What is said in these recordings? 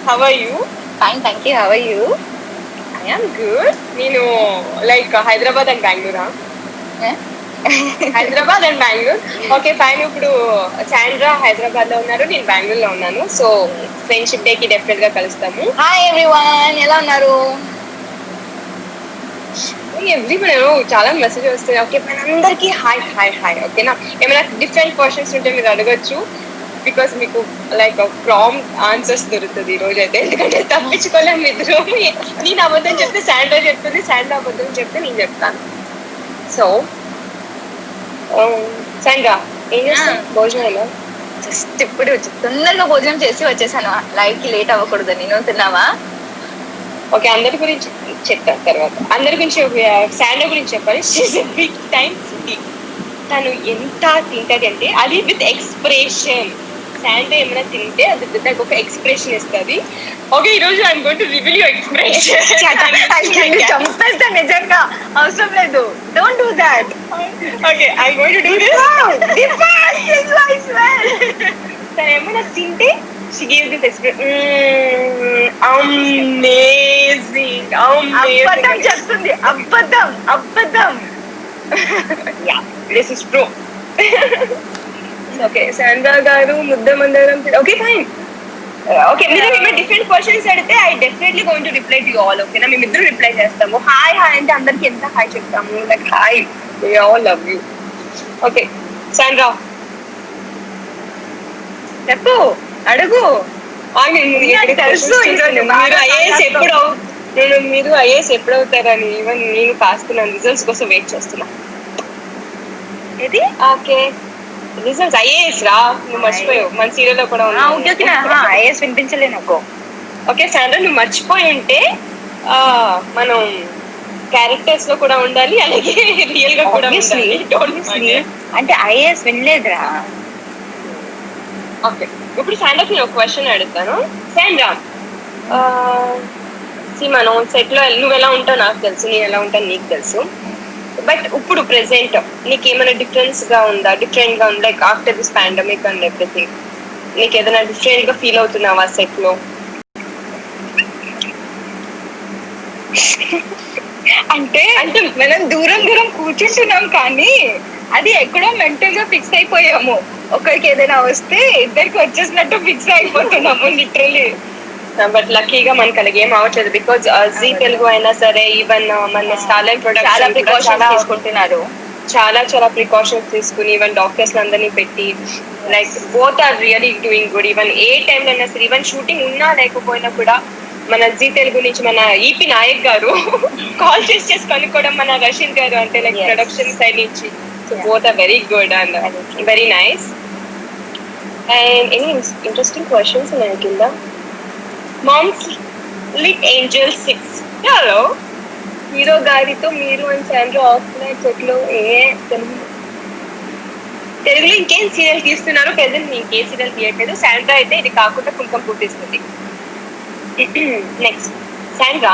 How are you? Fine, thank you. How are you? I am good. నేను like Hyderabad and బెంగళూరా? Hyderabad and Bengaluru. Okay fine. ఇప్పుడు Sandra Hyderabad లో ఉన్నారు, నేను బెంగళూరులో ఉన్నాను. సో ఫ్రెండ్షిప్ డే కి డెఫినెట్ గా కలుస్తాము. హాయ్ ఎవ్రీవన్, ఎలా ఉన్నారు? ఎవ్రీవన్ చాలా మెసేజ్ వస్తాయి. ఓకే ఫైన్, అందరికి హాయ్ హాయ్ హాయ్. ఓకేనా? ఏమైనా డిఫరెంట్ క్వశ్చన్స్ ఉంటే మీరు అడగచ్చు, బికాస్ మీకు లైక్ ప్రాంప్ట్ ఆన్సర్స్ దొరుకుతుంది ఈ రోజు అయితే. ఎందుకంటే తప్పించుకోలేము ఇద్దరు. నేను అబద్ధం చెప్తే శాండ్రా చెప్తుంది, శాండ్రా అబద్ధం చెప్తే నేను చెప్తాను. సో శాండ్రా ఏం చేస్తాను? భోజనాలు జస్ట్ ఇప్పుడు తొందరగా భోజనం చేసి వచ్చేసాను, లైవ్ కి లేట్ అవ్వకూడదు. నేను తిన్నావా? ఓకే, అందరి గురించి చెప్తాను తర్వాత. అందరి గురించి శాండ్రా గురించి చెప్పాలి. She's a big time foodie. తను ఎంత తింటది అంటే అది విత్ ఎక్స్ప్రెషన్. శాండ్రా ఏమైనా తింటే అది దానికి ఒక ఎక్స్ప్రెషన్ ఇస్తుంది. ఓకే, ఈ రోజు I'm going to reveal your expression. చంపేస్తా, నిజంగా అవసరం లేదు. Don't do that. Okay, I'm going to do this. తను ఏమైనా తింటే she gave this expression. Amazing. అబద్ధం చెప్తుంది, అబద్ధం. Yeah, this is true. Okay, Sandra garu ముద్ద మందరం. Okay fine. ఓకే, మీరు ఏమైనా డిఫరెంట్ క్వశ్చన్స్ అడిగితే I definitely going to reply to all. ఓకేనా? మేము ఇద్దరు రిప్లై చేస్తాము. హాయ్ హాయ్ అంటే అందరికి ఎంత హాయ్ చెప్తాము, like hi, we all love you. Okay Sandra చెప్పు, అడుగు. మీరు ఐఏఎస్ ఎప్పుడు అవుతారని ఈవెన్ నేను కాస్తున్నాను, రిజల్ట్స్ కోసం వెయిట్ చేస్తున్నా. ఏది? ఓకే, రిజల్ట్స్ ఐఏఎస్ రా. నువ్వు మర్చిపోయావు, మన సీరియల్ లో కూడా ఐఏఎస్ వినిపించలే నాకు. ఓకే శాండ్రా, నువ్వు మర్చిపోయి ఉంటే మనం క్యారెక్టర్స్ లో కూడా ఉండాలి, అలాగే రియల్ గా కూడా ఉండాలి. అంటే ఐఏఎస్ వినలేదురా. ఓకే, ఇప్పుడు శాండ్రాకి నేను ఒక క్వశ్చన్ అడుగుతాను. శాండ్రా, మనం సెట్ లో నువ్వు ఎలా ఉంటావు నాకు తెలుసు, నేను ఎలా ఉంటాను నీకు తెలుసు. బట్ ఇప్పుడు ప్రెసెంట్ నీకు ఏమైనా డిఫరెంట్ గా ఉందా like after this pandemic and everything? నీకు ఏదైనా డిఫరెంట్ గా ఫీల్ అవుతున్నావా సెట్ లో? అంటే మనం దూరం కూర్చుంటున్నాం, కానీ అది ఎక్కడో మెంటల్ గా ఫిక్స్ అయిపోయాము. ఒకరికి ఏదైనా వస్తే ఇద్దరికి వచ్చేసినట్టు ఫిక్స్ అయిపోతున్నాము లిటరలీ. బట్ లక్కీగా మనకి అలాగే ఏం అవ్వట్లేదు, బికాజ్ జీ తెలుగు అయినా సరే, ఈవెన్ మన స్టార్లైన్ ప్రొడక్షన్ చాలా ప్రికాషన్స్ తీసుకుంటున్నారు. చాలా ప్రికాషన్స్ తీసుకుని ఈవెన్ డాక్టర్స్ అందరినీ పెట్టి like both are really doing good. Even ఏ టైంలో అయినా సరే, ఈవెన్ షూటింగ్ ఉన్నా లేకపోయినా కూడా మన జీ తెలుగు నుంచి మన ఈపీ నాయక్ గారు కాల్ చేసి కనుక్కోవడం, మన రషీద్ గారు అంటే లైక్ ప్రొడక్షన్ సైడ్ నుంచి. So both are very good and very nice. And any interesting questions ఉన్నాయి కింద. Mom's lit angel 6. Hello, hero గారితో మీరు అండ్ శాండ్రా ఆఫ్లైన్ సెట్లో తెలుగులో ఇంకేం సీరియల్ తీస్తున్నారు? ప్రెసెంట్ ఇంకే సీరియల్ తీయట్లేదు. శాండ్రా అయితే ఇది కాకుండా కుంకం పూటిస్తుంది. నెక్స్ట్ శాండ్రా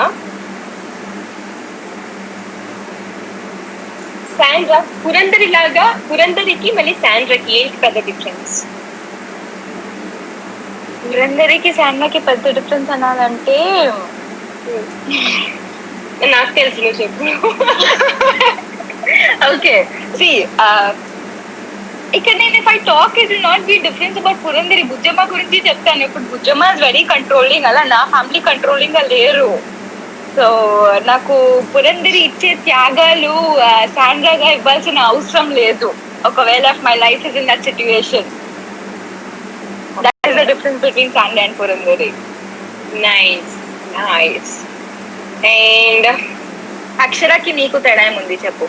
పురందరికి మళ్ళీ శాండ్రాకి ఏంటి పెద్ద డిఫరెన్స్? పురందరికి శాండ్రాకి పెద్ద డిఫరెన్స్ అనాలంటే నాకు తెలుసు, నువ్వు చెప్పు. ఓకే, సి ఇక్కడ నేను if I talk it will not be difference about Purandari. Bujjamma గురించి చెప్తాను. ఇప్పుడు బుజ్జమ్మ ఇస్ వెరీ కంట్రోలింగ్, అలా నా ఫ్యామిలీ కంట్రోలింగ్ గా లేరు. సో నాకు పురందరి ఇచ్చే త్యాగాలు శాండ్రాగా ఇవ్వాల్సిన అవసరం లేదు. ఒకవేళ my life is in that situation, that is the difference between Sandra and Purandari. Nice. And అక్షరకి నీకు తేడా ఏముంది చెప్పు?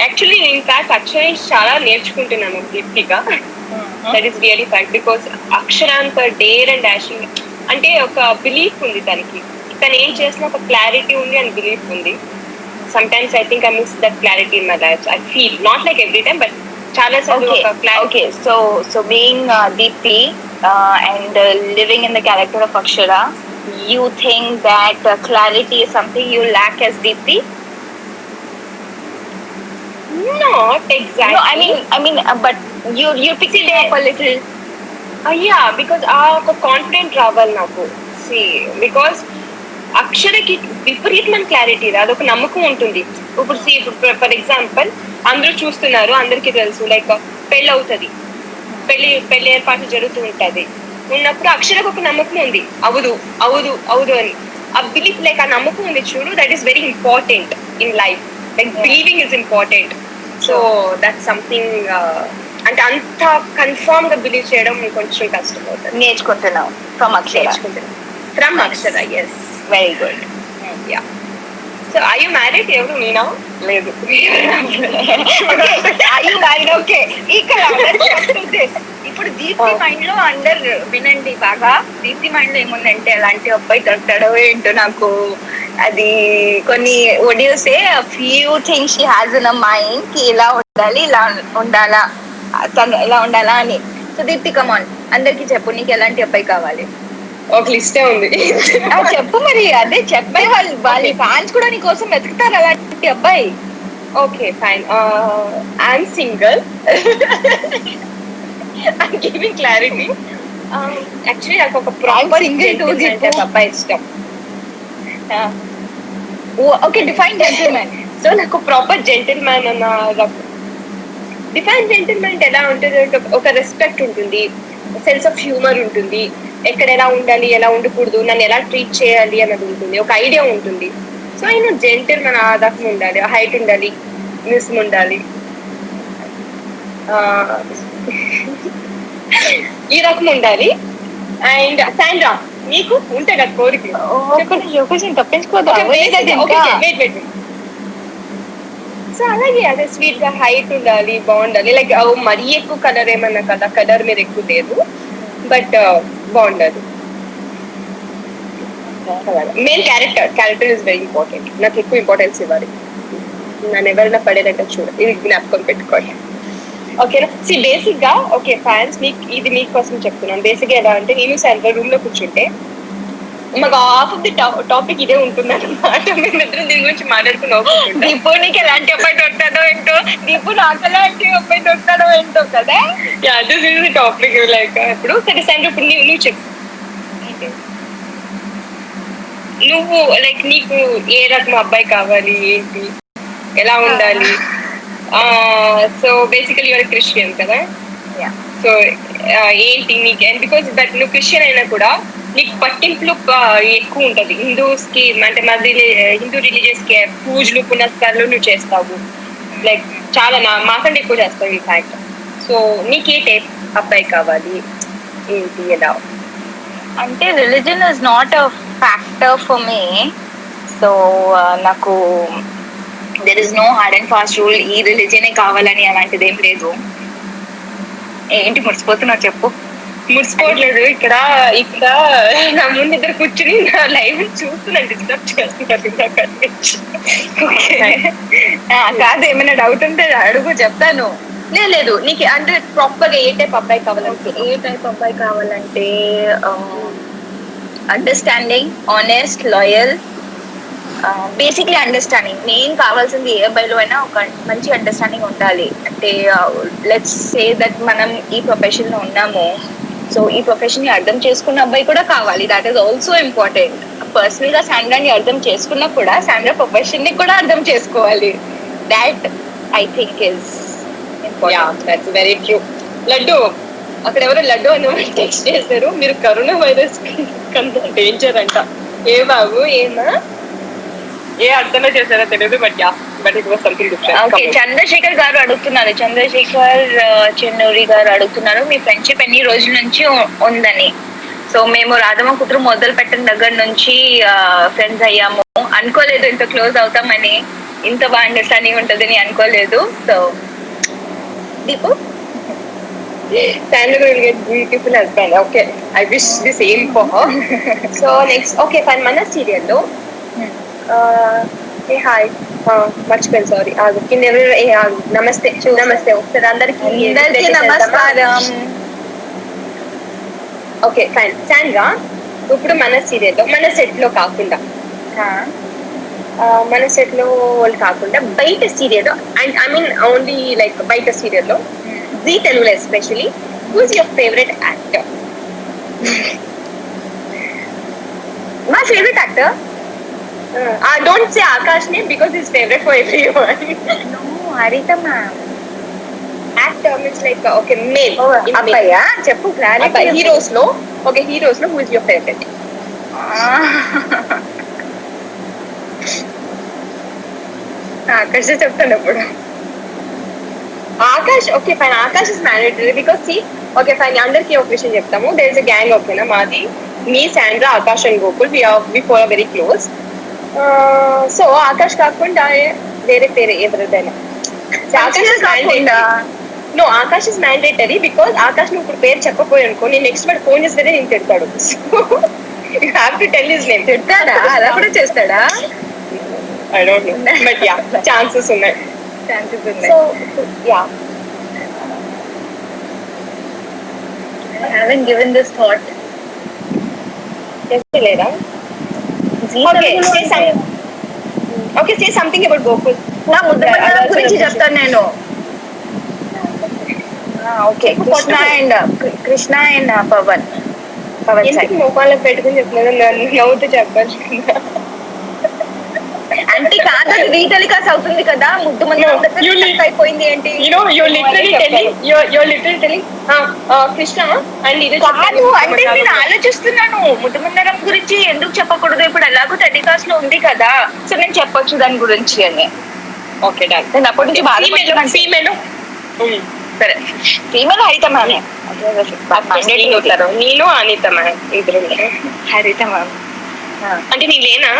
యాక్చువల్లీ నేను ఫ్యాక్ట్ అక్షర చాలా నేర్చుకుంటున్నాను దీప్తిగా. That is really fact, because Akshara అంత డేర్ అండ్ డాషింగ్ అంటే ఒక బిలీఫ్ ఉంది తనకి. తను ఏం చేసినా ఒక క్లారిటీ ఉంది అండ్ బిలీఫ్ ఉంది. Sometimes I think I miss that clarity in my life. I feel not like every time, but చాలా సార్లు ఒక clarity. Okay, so being Deepti and living in the character of Akshara, you think that clarity is something you lack as Deepti? Not exactly. No, I mean, but you picked it up a little. అయ్యా because ఆ ఒక confident రావాలి నాకు. See because అక్షరకి విపరీతమైన clarity అదొక నమ్మకం ఉంటుంది. ఇప్పుడు సి ఇప్పుడు ఫర్ ఎగ్జాంపుల్ అందరూ చూస్తున్నారు, అందరికీ తెలుసు లైక్ పెళ్ళి అవుతుంది, పెళ్లి ఏర్పాటు జరుగుతూ ఉంటది ఉన్నప్పుడు అక్షరకు ఒక నమ్మకం ఉంది, అవుదు అవుదు అవుదు అని. ఆ బిలీఫ్ లైక్ ఆ నమ్మకం ఉంది చూడు, that is very important in life. Like believing is important. So that something అంటే అంత కన్ఫర్మ్ గా బిలీవ్ చేయడం కొంచెం కష్టం అవుతుంది. నేర్చుకుంటున్నావు from Akshara. From Akshara, yes. Very good. Yeah. So I you married? ఎవరు నేనా? లేదు. ఓకే, ఇక్కడ ఇప్పుడు దీప్తి మైండ్ లో అండర్ వినండి బాగా. దీప్తి మైండ్ లో ఏముందంటే ఎలాంటి అబ్బాయి దొరుకుతాడో ఏంటో నాకు. అది కొన్ని ఒడియోసే few things she has in a mind కి ఇలా ఉండాలి, ఇలా ఉండాలా, ఇలా ఉండాలా అని. సో దీప్తి కమాన్, అందరికి చెప్పు నీకు ఎలాంటి అబ్బాయి కావాలి. ఒక లిస్టే ఉంది. చెప్పు మరి. అదే చెప్పే వాళ్ళ ఫ్యాన్స్ కూడా నీ కోసం వెతుకుతారు అలాంటి అబ్బాయి. Okay fine. I'm single. I'm giving clarity. Actually నాకు ఒక ప్రాపర్ జెంటిల్‌మెన్ అబ్బాయి ఇష్టం. Okay, define gentlemen. సో నాకు ప్రాపర్ జెంటిల్‌మెన్ అన్న డిఫైన్ జెంటిల్‌మెన్ ఎలా ఉంటుంది అంటే ఒక రెస్పెక్ట్ ఉంటుంది, సెన్స్ ఆఫ్ హ్యూమర్ ఉంటుంది, ఎక్కడ ఎలా ఉండాలి ఎలా ఉండకూడదు, నన్ను ఎలా ట్రీట్ చేయాలి అన్నది ఉంటుంది, ఒక ఐడియా ఉంటుంది. సో ఆయన జెంటిల్‌మెన్ ఆ రకం ఉండాలి, హైట్ ఉండాలి, మిస్మ్ ఉండాలి, ఈ రకం ఉండాలి. అండ్ సాండ్రా నీకు ఉంటే కదా కోరిక? తప్పించుకోదు. సో అలాగే అదే స్వీట్ గా హైట్ ఉండాలి, బాగుండాలి. లైక్ మరీ ఎక్కువ కలర్ ఏమన్నా కదా, కలర్ మీద ఎక్కువ లేదు, బట్ బాగుండాలి. Main character is very important. నాకు ఎక్కువ ఇంపార్టెన్స్ ఇవ్వాలి. నన్ను ఎవరైనా పడేదంటే చూడ, ఇది జ్ఞాపకం పెట్టుకోండి. ఓకేనా? సి బేసిక్ గా ఓకే ఫ్యాన్స్ ఇది మీకోసం చెప్తున్నాను. బేసిక్ గా ఎలా అంటే నేను సాయంత్రం రూమ్ లో కూర్చుంటే మాకు హాఫ్ ఆఫ్ ది టాపిక్ ఇదే ఉంటుంది అన్నమాట. మేమిద్దరం దీని గురించి మాట్లాడుకున్నాం. దీపు నీకు ఎలాంటి అబ్బాయి దొరుకుతాడో ఏంటో, దీపు నాకు ఎలాంటి అబ్బాయి దొరుకుతాడో ఏంటో కదా. This is the topic. Like ఇప్పుడు సరే సాయంత్రం ఇప్పుడు నువ్వు చెప్పు, నువ్వు లైక్ నీకు ఏ రకం అబ్బాయి కావాలి, ఏంటి, ఎలా ఉండాలి? సో బేసికలీ యువర్ క్రిస్టియన్ కదా. సో ఏంటి నీకు, అండ్ బికాస్ బట్ నువ్వు క్రిస్టియన్ అయినా కూడా నీకు పట్టింపులు ఎక్కువ ఉంటది. హిందూస్ కి అంటే హిందూ రిలీజియస్ కి పూజలు పునస్కారాలు నువ్వు చేస్తావు, లైక్ చాలా మాకంటే ఎక్కువ చేస్తావు ఇన్ఫాక్ట్. సో నీకు ఏ టైప్ అబ్బాయి కావాలి, ఏంటి, ఎలా? అంటే religion is not a factor for me. So నాకు there is no hard and fast rule ఈ రిలీజనే కావాలని అలాంటిది ఏం లేదు. ఏంటి మురిసిపోతున్నావు చెప్పు? మురిసిపోవట్లేదు. ఇక్కడ నా ముందు ఇద్దరు కూర్చుని నా లైవ్ చూస్తున్నాను, డిస్టర్బ్ చేస్తున్నారు. కాదు, ఏమైనా డౌట్ ఉంటే అడుగు, చెప్తాను. లేదు నీకు అంటే ప్రాపర్ గా ఏ టైప్ అబ్బాయి కావాలంటే? ఏ టైప్ అబ్బాయి కావాలంటే understanding, honest, loyal, basically understanding. Main కావాల్సింది ఏ అబ్బాయిలో అయినా ఒక మంచి అండర్స్టాండింగ్ ఉండాలి. అంటే లెట్స్ సే దట్ మనం ఈ ప్రొఫెషన్ లో ఉన్నాము, సో ఈ ప్రొఫెషన్ ని అర్థం చేసుకున్న అబ్బాయి కూడా కావాలి. That is also important. Personal గా సాండ్రాని అర్థం చేసుకున్నా కూడా సాండ్రా ప్రొఫెషన్ ని కూడా అర్థం చేసుకోవాలి. That I think is that's very true. Laddu, అక్కడ ఎవరో లడ్డు అని టెక్స్ట్ చేశారు, మీరు కరోనా వైరస్ కన్నా డేంజర్ అంట. ఏ బాబు, ఏమా ఏ అర్థంలో చేశారో తెలియదు, but it was something different. Okay, Chandrashekar గారు అడుగుతున్నారు, చంద్రశేఖర్ చెన్నూరి గారు అడుగుతున్నారు మీ ఫ్రెండ్షిప్ ఎన్ని రోజుల నుంచి ఉందని. సో మేము రాధమ్మ కూతురు మొదలు పెట్టిన దగ్గర నుంచి ఫ్రెండ్స్ అయ్యాము. అనుకోలేదు ఇంత క్లోజ్ అవుతామని, ఇంత బాగా అండర్స్టాండింగ్ ఉంటుందని అనుకోలేదు. So Deepu, Sandra will get beautiful husband. Okay, I wish the same for her. So next, okay, fine. Mana serial lo. Hey hi. మర్చిపోయాను, సారీ. నమస్తే నమస్తే ఒకసారి అందరికి నమస్కారం. Okay fine. సాండ్రా, ఇప్పుడు మన సీరియల్లో మన సెట్ లో కాకుండా మన సెట్ లో వాళ్ళు కాకుండా బయట serial, and I mean only like బయట సీరియల్లో జీ తెలుగులో especially, who's your favourite actor? My favorite actor? Don't say Akash name because he's favorite for everyone. No, Harita ma'am. Actor means like okay, male. Oh, in male. అబ్బాయా చెప్పు clarity. Abbai, heroes లో who is your favorite? ఆకర్ష చెప్తాను ఇప్పుడు. Akash, okay fine, Akash is mandatory because see, okay fine, అందరికి ఒక విషయం చెప్తాము. There is a gang ఓకేనా మాది, me Sandra, Akash and Gokul, we four are very close. So Akash కాకుండా వేరే ఎవరిదైనా. ఆకాష్ కాకుండా no, Akash is mandatory because Akash నువ్వు ఇప్పుడు పేరు చెప్పపోయి అనుకో, నేను నెక్స్ట్ వాడు ఫోన్ చేస్తే నేను తిడతాడు. So you have to tell his name. తిడతాడా? అలా కూడా చేస్తాడా? I don't know but yeah chances ఉన్నాయి. So yeah, I haven't given this thought. లేదా? Okay, say something about Gokul. నా ముద్దు గురించి చెప్తాను నేను. ఓకే, కృష్ణ అండ్ పవన్ మొక్కలకు పెట్టుకుని చెప్తున్నాను, నవ్వుతూ చెప్పాలి. అంటే కాదు, రీ టెలికాస్ట్ అవుతుంది కదా, ముద్దు మంది అయిపోయింది ఏంటి? కృష్ణ అండ్ ఇది కాదు అంటే నేను ఆలోచిస్తున్నాను ముద్దు మందరం గురించి ఎందుకు చెప్పకూడదు, ఇప్పుడు ఎలాగో టెలికాస్ట్ లో ఉంది కదా, సో నేను చెప్పొచ్చు దాని గురించి అని. Okay done. నేను అప్పటి నుంచి ఫీమేల్ సరే, ఫీమేల్ హరిత మ్యామ్. నేను అనిత మ్యామ్ ఇద్దరు. హరిత మ్యామ్ అంటే నీ లేనా?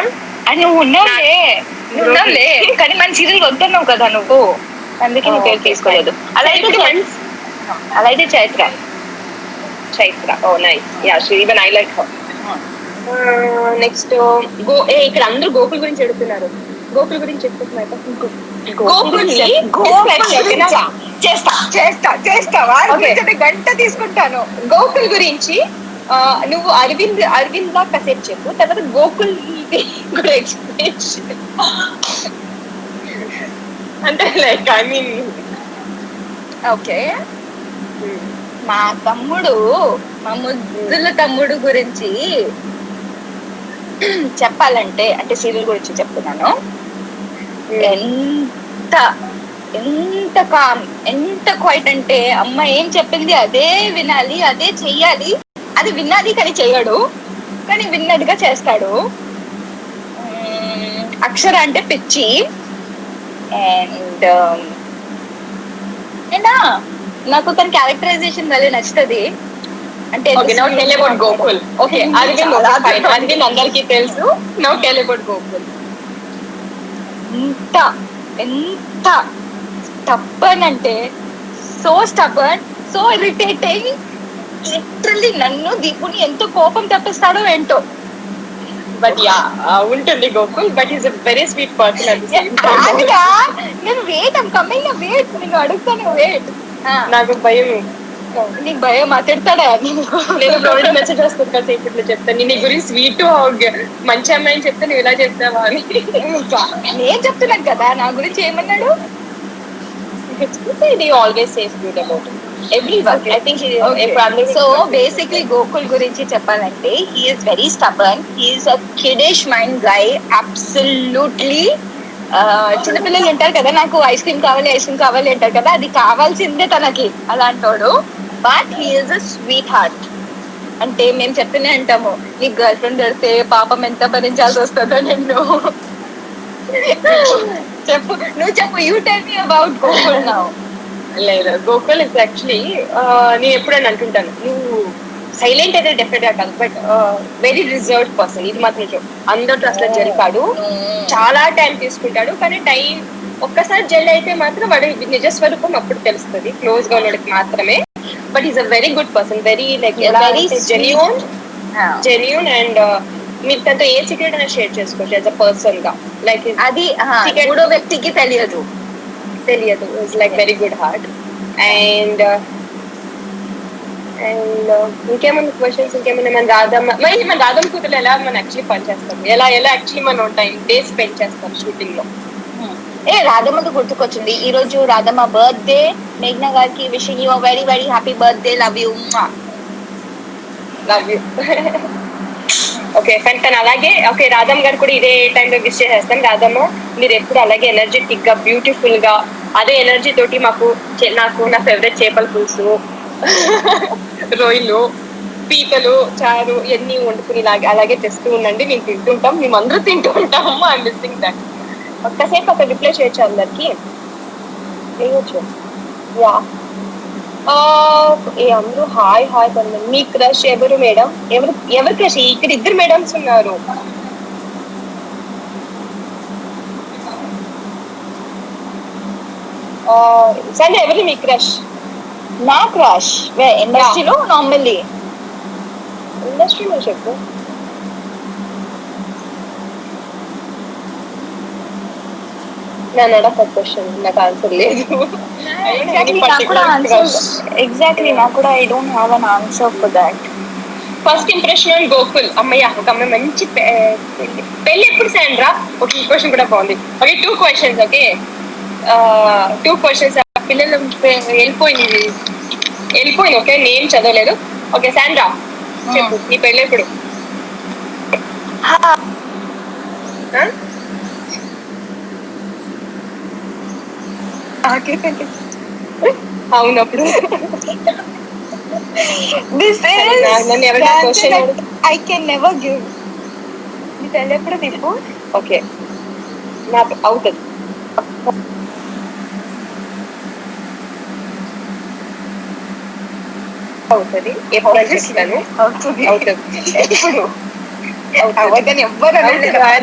అని నువ్వు ఉన్నావులే కానీ మన సీరియల్ వద్దన్నావు కదా నువ్వు, అందుకే నీ పేరు తీసుకోలేదు. అలా అయితే Chaitra. Oh nice, yeah even I like her. Next ఇక్కడ అందరూ గోకుల్ గురించి అడుగుతున్నారు. గోకుల్ గురించి చెప్తున్నారు. చేస్తావా? గంట తీసుకుంటాను. గోకుల్ గురించి నువ్వు అరవింద్ లా కాసేపు చెప్పు, తర్వాత గోకుల్ కూడా ఎక్స్ప్లెయిన్ అంటే లైక్ ఐ మీన్. ఓకే, మా ముద్దుల తమ్ముడు గురించి చెప్పాలంటే, అంటే సీరియల్ గురించి చెప్తున్నాను. ఎంత కామ్, ఎంత క్వైట్ అంటే అమ్మ ఏం చెప్పింది అదే వినాలి, అదే చెయ్యాలి. అది విన్నది కానీ చెయ్యడు, కానీ విన్నదిగా చేస్తాడు. అక్షర అంటే పిచ్చి. అండ్ నాకు తన క్యారెక్టరైజేషన్ వల్ల నచ్చుతుంది. అంటే గోకుల్ ఓకే, అరవింద్ అందరికీ తెలుసు. Now tell about Gokul. ఎంత స్టబ్బర్న్ అంటే, so stubborn, so irritating. Literally నన్ను దీపుని ఎంతో కోపం తెప్పిస్తాడో ఏంటో. బట్ యా ఉంటుంది Gokul, but is a very sweet person. నేను వెయిట్ నేను అడుగుతాను. వెయిట్, నాకు భయం. నీకు భయం మాట్లాడతాడా? నేను మెసేజ్ వస్తుంది కదా ఇప్పట్లో చెప్తాను, నీ గురించి స్వీట్ మంచి అమ్మాయిని చెప్తే నువ్వు ఇలా చెప్తావా అని. నేను చెప్తున్నాను కదా నా గురించి ఏమన్నాడు. Always says good about everyone. I think so basically Gokul గురించి చెప్పాలంటే he is very stubborn, he is a kiddish mind guy, absolutely. చిన్నపిల్లలు ఉంటారు కదా, నాకు ఐస్ క్రీమ్ కావాలి అంటారు కదా, అది కావాల్సిందే తనకి, అలాంటోడు. But he is a sweetheart. అంటే మేము చెప్తూనే అంటాము, నీకు గర్ల్ ఫ్రెండ్ దొరికితే పాపం ఎంత భరించాల్సి వస్తుందో. నిన్ను చెప్పు, you tell me about Gokul now. లేదు, గోకుల్ ఇస్ యాక్చువల్లీ నేను ఎప్పుడైనా అంటుంటాను, నువ్వు సైలెంట్ అయితే డెఫినెట్ గా కాదు, బట్ వెరీ రిజర్వ్డ్ పర్సన్. ఇది మాత్రం అందరితో అసలు జరిపాడు, చాలా టైం తీసుకుంటాడు. కానీ టైం ఒక్కసారి జెల్ అయితే మాత్రం వాడి నిజస్వరూపం అప్పుడు తెలుస్తుంది, క్లోజ్ గా ఉన్నడికి మాత్రమే. But is a very good person, very like very genuine. And మీరు తనతో ఏ సీక్రెట్ అయినా షేర్ చేసుకోవచ్చు యాజ్ అ పర్సన్ గా. లైక్ అది మూడో వ్యక్తికి తెలియదు. It's like very good heart. And ఇంకేమన్నా క్వశ్చన్స్, ఇంకేమన్నా మన రాధమ్మ కూతురు ఎలా మనం యాక్చువల్లీ పనిచేస్తాం, ఎలా యాక్చువల్లీ మనం డేస్ స్పెండ్ చేస్తాం షూటింగ్ లో. రాధమ్మకు గుర్తుకొచ్చింది, ఈ రోజు రాధమ్మ బర్త్డే. మేఘ్నా గారికి wishing you very very happy birthday, love you. Love you. Okay fine. తను అలాగే ఓకే రాధమ్మ గారు కూడా ఇదే టైంలో విష్ చేసేస్తాను. రాధమ్మ మీరు ఎప్పుడు అలాగే ఎనర్జెటిక్ గా బ్యూటిఫుల్ గా అదే ఎనర్జీ తోటి నాకు నా ఫేవరెట్ చేపల పులుసు రొయ్యలు పీతలు చారు ఇవన్నీ వండుకుని అలాగే తెస్తూ ఉండండి. మేము తింటుంటాం, మేము అందరూ తింటూ ఉంటాము. I missing that. ఒక్కసేపు అక్కడ రిప్లై చేయొచ్చు అందరికి చేయొచ్చు. యా ఏ అందరూ హాయ్ హాయ్ కొందరు. మీ క్రష్ ఎవరు మేడం? ఎవరు క్రష్? ఇక్కడ ఇద్దరు మేడమ్స్ ఉన్నారు. సండే ఎవరు మీ క్రష్? నా క్రష్ ఇండస్ట్రీలో నార్మల్లీ ఇండస్ట్రీలో చెప్పు. నేను అడగ క్వశ్చన్ నాకు ఆన్సర్ లేదు. ఎగ్జాక్ట్లీ నాకు కూడా I don't have an answer for that. First impression on Gokul. అమ్మయ్య ఒక అమ్మాయి మంచి పెళ్ళి ఎప్పుడు సాండ్రా? ఒక ఈ క్వశ్చన్ కూడా బాగుంది. Okay 2 questions. Okay 2 questions. పిల్లలు వెళ్ళిపోయింది. ఓకే నేమ్ చదవలేదు. ఓకే సాండ్రా చెప్పు నీ పెళ్ళి ఎప్పుడు? అవునప్పుడు ఐ కెన్ నెవర్ గివ్. నీ పెళ్ళి ఎప్పుడు తిప్పు. ఓకే నాకు అవుతుంది. అవుతుంది ఎప్పుడు అని చెప్తాను. అవుతుంది ఎప్పుడు అవ్వదని ఎవ్వరు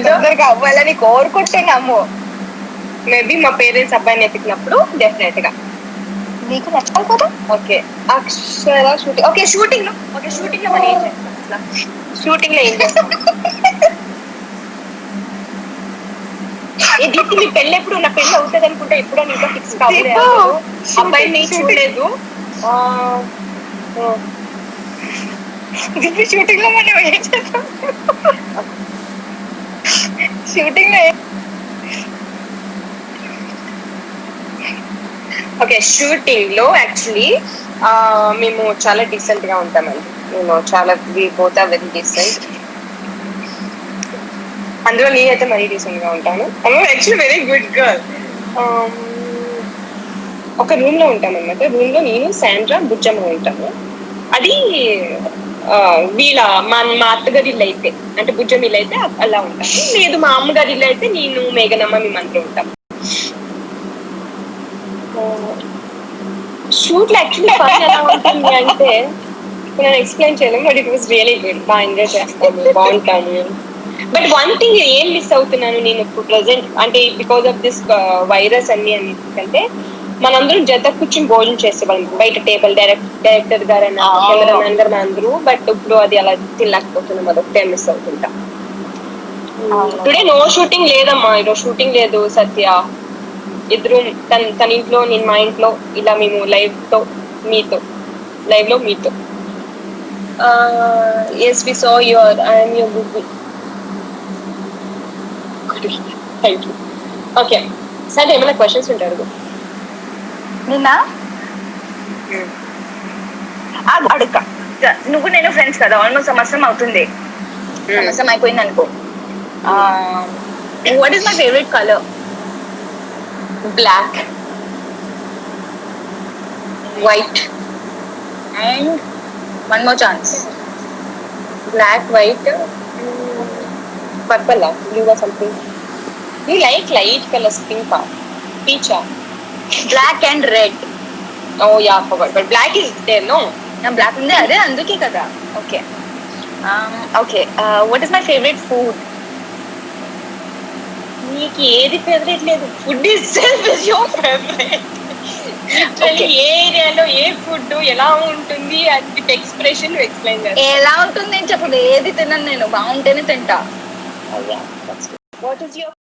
తొందరగా అవ్వాలని కోరుకుంటున్నాము. మేబీ మా పేరెంట్స్ అబ్బాయిని ఎత్తికినప్పుడు డెఫినెట్ గా. నీకు నచ్చాలి కదా. ఓకే అక్షర షూటింగ్. ఓకే షూటింగ్ లో మనం ఏం చేస్తాం? షూటింగ్ లో ఏం చేస్తాం? దీనికి మీ పెళ్ళి ఎప్పుడు? నా పెళ్ళి అవుతుంది అనుకుంటే ఎప్పుడో ఇంకా ఫిక్స్ కావలేదు. అబ్బాయిని చూడలేదు. షూటింగ్ లో మనం ఏం చేస్తాం? షూటింగ్ లో ఓకే షూటింగ్ లో యాక్చువల్లీ మేము చాలా డీసెంట్ గా ఉంటామండి. మేము చాలా బోత్ ఆర్ వెరీ డీసెంట్. అందులో నేనైతే మరీ డీసెంట్ గా ఉంటాను. Actually very good girl. ఒక రూమ్ లో ఉంటాం అన్నమాట. రూమ్ లో నేను శాండ్రా బుజ్జమ్మ ఉంటాము. అది వీళ్ళ మా అత్తగారి ఇల్లు అయితే అంటే బుజ్జమ్మ ఇల్లు అయితే అలా ఉంటాము. లేదు మా అమ్మగారి ఇల్లు అయితే నేను మేఘనమ్మ మేమంతా ఉంటాం. షూట్ లో యాక్చువల్లీ ఫన్ ఎలా ఉంటుంది అంటే నేను ఎక్స్ప్లెయిన్ చేయలేము. But it was really good. బాగా ఎంజాయ్ చేస్తాము, బాగుంటాము. బట్ వన్ థింగ్ ఏం మిస్ అవుతున్నాను నేను ఇప్పుడు ప్రెసెంట్ అంటే బికాస్ ఆఫ్ దిస్ వైరస్ అన్నికంటే మనందరం జత కూర్చొని భోజనం చేసేవాళ్ళం బయట టేబుల్. డైరెక్టర్ గారైనా కెమెరామ్యాన్ గారు అందరూ. బట్ ఇప్పుడు అది అలా తినలేకపోతున్నాం. అదొకటే మిస్ అవుతుంటా. టుడే నో షూటింగ్ లేదమ్మా. ఈరోజు షూటింగ్ లేదు సత్య. ఇద్దరు తన ఇంట్లో నేను మా ఇంట్లో ఇలా మేము లైవ్ లో మీతో yes we saw your I'm your Google. Thank you. Okay సరే ఏమైనా క్వశ్చన్స్ ఉంటారు నిన్న అడుక్క. నువ్వు నేను ఫ్రెండ్స్ కదా, ఆల్మోస్ట్ సంవత్సరం అవుతుంది. సంవత్సరం అయిపోయింది అనుకో. What is my favourite colour? Black, white and one more chance. Black, white, purple, blue or something. You like light colors, pink or peach or black and red. Oh yeah, forgot. But black is there, no? Black ఉంది అదే అందుకే కదా. Okay. Okay. What is my favorite food? నీకు ఏది favourite లేదు. Food is self is your favourite. Literally ఏ ఏరియాలో ఏ ఫుడ్ ఎలా ఉంటుంది అది ఎక్స్ప్రెషన్ ఎక్స్ప్లెయిన్ చేస్తా. ఎలా ఉంటుంది అని చెప్పదు. ఏది తినను నేను, బాగుంటేనే తింటా. What is your